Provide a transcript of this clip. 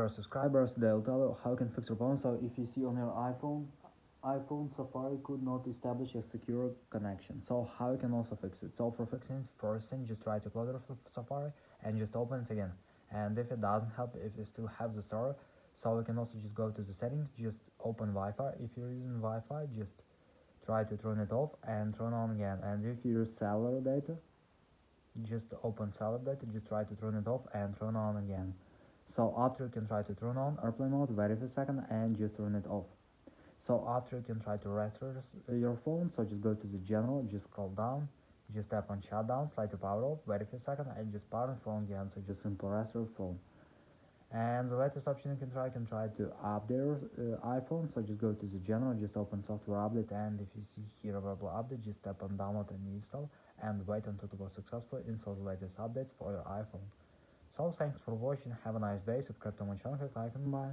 Our subscribers, they'll tell you how you can fix your phone. So if you see on your iPhone Safari could not establish a secure connection. So how you can also fix it? So for fixing it, first thing, just try to close your Safari and just open it again. And if it doesn't help, if you still have the error, so you can also just go to the settings, just open Wi-Fi. If you're using Wi-Fi, just try to turn it off and turn on again. And if you use cellular data, just open cellular data, just try to turn it off and turn on again. So after you can try to turn on airplane mode, wait for a second and just turn it off. So after you can try to restore your phone, so just go to the general, just scroll down, just tap on shutdown, slide to power off, wait for a second and just power the phone again, so just simply restore your phone. And the latest option you can try to update your iPhone, so just go to the general, just open software update, and if you see here available update, just tap on download and install, and wait until it was successfully install the latest updates for your iPhone. So thanks for watching, have a nice day, subscribe to my channel, click like and bye.